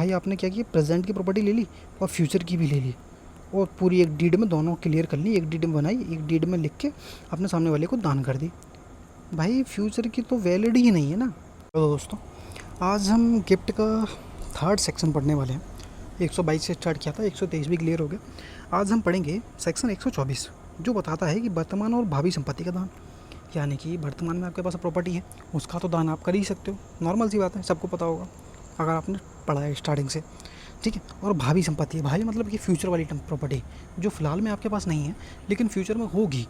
भाई आपने क्या किया, प्रेजेंट की प्रॉपर्टी ले ली और फ्यूचर की भी ले ली और पूरी एक डीड में दोनों क्लियर कर ली। एक डीड में बनाई, एक डीड में लिख के अपने सामने वाले को दान कर दी। भाई फ्यूचर की तो वैलिड ही नहीं है ना। तो दोस्तों, आज हम गिफ्ट का थर्ड सेक्शन पढ़ने वाले हैं। 122 से स्टार्ट किया था, 123 भी क्लियर हो गया। आज हम पढ़ेंगे सेक्शन 124, जो बताता है कि वर्तमान और भावी संपत्ति का दान। यानी कि वर्तमान में आपके पास प्रॉपर्टी है, उसका तो दान आप कर ही सकते हो, नॉर्मल सी बात है, सबको पता होगा अगर आपने पढ़ा है स्टार्टिंग से, ठीक है। और भावी संपत्ति है, भावी मतलब कि फ्यूचर वाली प्रॉपर्टी जो फ़िलहाल में आपके पास नहीं है लेकिन फ्यूचर में होगी,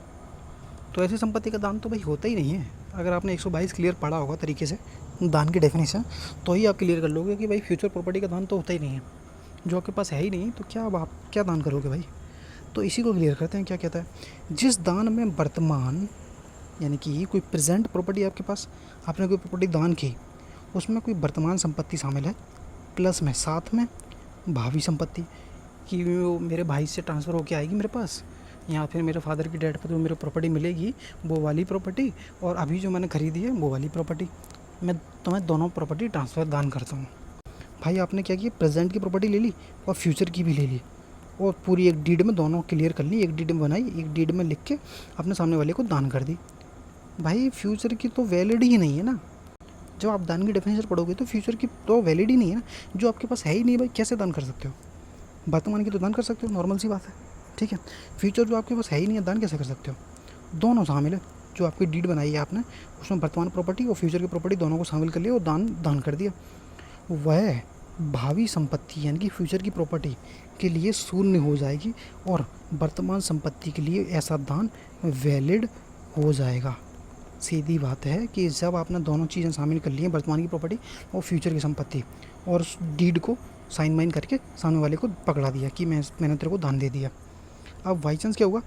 तो ऐसी संपत्ति का दान तो भाई होता ही नहीं है। अगर आपने 122 क्लियर पढ़ा होगा तरीके से दान की डेफिनेशन, तो ही आप क्लियर कर लोगे कि भाई फ्यूचर प्रॉपर्टी का दान तो होता ही नहीं है। जो आपके पास है ही नहीं तो क्या अब आप क्या दान करोगे भाई। तो इसी को क्लियर करते हैं। क्या कहता है, जिस दान में वर्तमान यानी कि कोई प्रेजेंट प्रॉपर्टी आपके पास, आपने कोई प्रॉपर्टी दान की, उसमें कोई वर्तमान संपत्ति शामिल है, प्लस में साथ में भावी संपत्ति कि वो मेरे भाई से ट्रांसफ़र होके आएगी मेरे पास, या फिर मेरे फादर की डेथ पर जो मेरे प्रॉपर्टी मिलेगी वो वाली प्रॉपर्टी, और अभी जो मैंने ख़रीदी है वो वाली प्रॉपर्टी, मैं तुम्हें दोनों प्रॉपर्टी ट्रांसफ़र दान करता हूँ। भाई आपने क्या किया, प्रेजेंट की प्रॉपर्टी ले ली और फ्यूचर की भी ले ली और पूरी एक डीड में दोनों क्लियर कर ली। एक डीड में बनाई, एक डीड में लिख के अपने सामने वाले को दान कर दी। भाई फ्यूचर की तो वैलिड ही नहीं है ना। जब आप दान की डेफिनेशन पढ़ोगे तो फ्यूचर की तो वैलिड ही नहीं है ना। जो आपके पास है ही नहीं भाई, कैसे दान कर सकते हो। वर्तमान की तो दान कर सकते हो, नॉर्मल सी बात है, ठीक है। फ्यूचर जो आपके पास है ही नहीं है, दान कैसे कर सकते हो। दोनों शामिल है, जो आपकी डीड बनाई है आपने, उसमें वर्तमान प्रॉपर्टी और फ्यूचर की प्रॉपर्टी दोनों को शामिल कर लिया और दान कर दिया। वह भावी संपत्ति यानी कि फ्यूचर की प्रॉपर्टी के लिए शून्य हो जाएगी और वर्तमान संपत्ति के लिए ऐसा दान वैलिड हो जाएगा। सीधी बात है कि जब आपने दोनों चीज़ें शामिल कर ली हैं, वर्तमान की प्रॉपर्टी और फ्यूचर की संपत्ति, और उस डीड को साइन वाइन करके सामने वाले को पकड़ा दिया कि मैंने तेरे को दान दे दिया। अब बाई चांस क्या हुआ,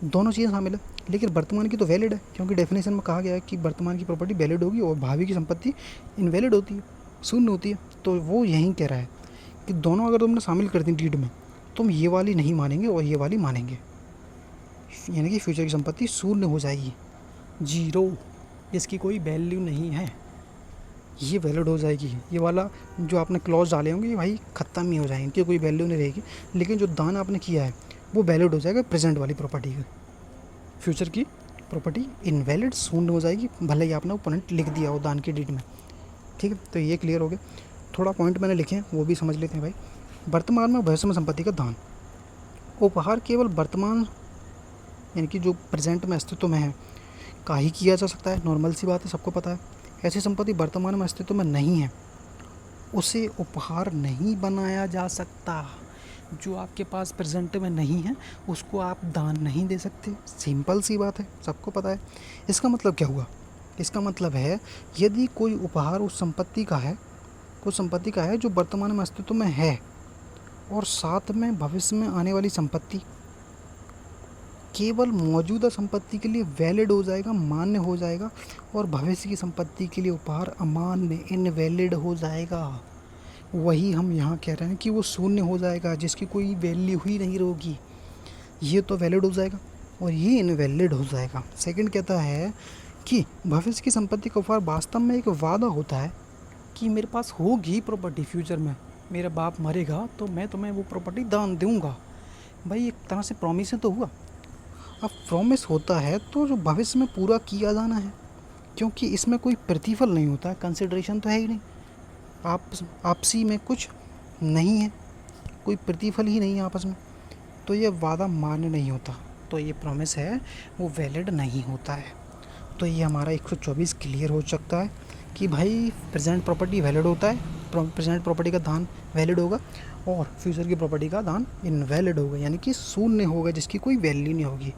दोनों चीज़ें शामिल है लेकिन वर्तमान की तो वैलिड है, क्योंकि डेफिनेशन में कहा गया है कि वर्तमान की प्रॉपर्टी वैलिड होगी और भावी की संपत्ति इनवैलिड होती है, शून्य होती है। तो वो यहीं कह रहा है कि दोनों अगर तुमने शामिल कर दी डीड में, तुम ये वाली नहीं मानेंगे और ये वाली मानेंगे, यानी कि फ्यूचर की संपत्ति शून्य हो जाएगी, जीरो, इसकी कोई वैल्यू नहीं है, ये वैलिड हो जाएगी। ये वाला जो आपने क्लॉज डाले होंगे ये भाई ख़त्म ही हो जाएंगे, इनकी कोई वैल्यू नहीं रहेगी। लेकिन जो दान आपने किया है वो वैलिड हो जाएगा प्रेजेंट वाली प्रॉपर्टी का। फ्यूचर की प्रॉपर्टी इनवैलिड, शून्य हो जाएगी, भले ही आपने वो पॉइंट लिख दिया हो दान की डीड में, ठीक है। तो ये क्लियर हो गया। थोड़ा पॉइंट मैंने लिखे हैं वो भी समझ लेते हैं भाई। वर्तमान में भविष्य में संपत्ति का दान, उपहार केवल वर्तमान यानी कि जो प्रेजेंट में अस्तित्व में है का ही किया जा सकता है, नॉर्मल सी बात है, सबको पता है। ऐसी संपत्ति वर्तमान में अस्तित्व में नहीं है, उसे उपहार नहीं बनाया जा सकता। जो आपके पास प्रेजेंट में नहीं है उसको आप दान नहीं दे सकते, सिंपल सी बात है, सबको पता है। इसका मतलब क्या हुआ, इसका मतलब है यदि कोई उपहार उस संपत्ति का है, उस संपत्ति का है जो वर्तमान में अस्तित्व में है, और साथ में भविष्य में आने वाली संपत्ति केवल मौजूदा संपत्ति के लिए वैलिड हो जाएगा, मान्य हो जाएगा, और भविष्य की संपत्ति के लिए उपहार अमान्य, इनवैलिड हो जाएगा। वही हम यहाँ कह रहे हैं कि वो शून्य हो जाएगा, जिसकी कोई वैल्यू ही नहीं रहेगी। ये तो वैलिड हो जाएगा और ये इनवैलिड हो जाएगा। सेकंड कहता है कि भविष्य की संपत्ति का उपहार वास्तव में एक वादा होता है कि मेरे पास होगी प्रॉपर्टी फ्यूचर में, मेरा बाप मरेगा तो मैं तुम्हें वो प्रॉपर्टी दान दूंगा। भाई एक तरह से प्रॉमिस तो हुआ। अब प्रॉमिस होता है तो जो भविष्य में पूरा किया जाना है, क्योंकि इसमें कोई प्रतिफल नहीं होता है, कंसिडरेशन तो है ही नहीं, आपसी में कुछ नहीं है, कोई प्रतिफल ही नहीं है आपस में, तो ये वादा मान्य नहीं होता, तो ये प्रॉमिस है वो वैलिड नहीं होता है। तो ये हमारा 124 क्लियर हो सकता है कि भाई प्रेजेंट प्रॉपर्टी वैलिड होता है, प्रेजेंट प्रॉपर्टी का दान वैलिड होगा और फ्यूचर की प्रॉपर्टी का दान इनवैलिड होगा, यानी कि शून्य होगा, जिसकी कोई वैल्यू नहीं होगी।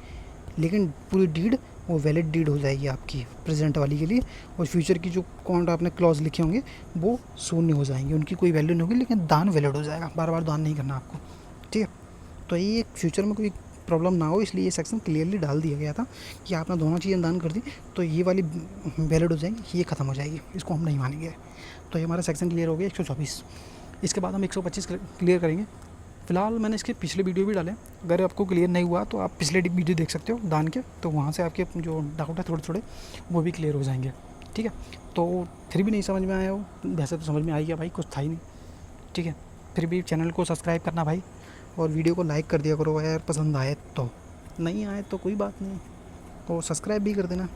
लेकिन पूरी डीड वो वैलिड डीड हो जाएगी आपकी प्रेजेंट वाली के लिए, और फ्यूचर की जो कौन आपने क्लॉज लिखे होंगे वो शून्य हो जाएंगे, उनकी कोई वैल्यू नहीं होगी, लेकिन दान वैलिड हो जाएगा, बार बार दान नहीं करना आपको, ठीक है। तो ये फ्यूचर में कोई प्रॉब्लम ना हो इसलिए ये सेक्शन क्लियरली डाल दिया गया था कि आपने दोनों चीज़ें दान कर दी तो ये वाली वैलिड हो जाएंगी, ये ख़त्म हो जाएगी, इसको हम नहीं मानेंगे। तो ये हमारा सेक्शन क्लियर हो गया 124। इसके बाद हम 125 क्लियर करेंगे। फ़िलहाल मैंने इसके पिछले वीडियो भी डाले, अगर आपको क्लियर नहीं हुआ तो आप पिछले वीडियो देख सकते हो दान के, तो वहाँ से आपके जो डाउट है थोड़े थोड़े वो भी क्लियर हो जाएंगे, ठीक है। तो फिर भी नहीं समझ में आया हो, वैसे तो समझ में आ गया भाई, कुछ था ही नहीं, ठीक है, फिर भी चैनल को सब्सक्राइब करना भाई, और वीडियो को लाइक कर दिया करो यार, पसंद आए तो। नहीं आए तो कोई बात नहीं, तो सब्सक्राइब भी कर देना,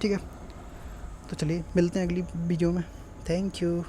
ठीक है। तो चलिए मिलते हैं अगली वीडियो में। Thank you.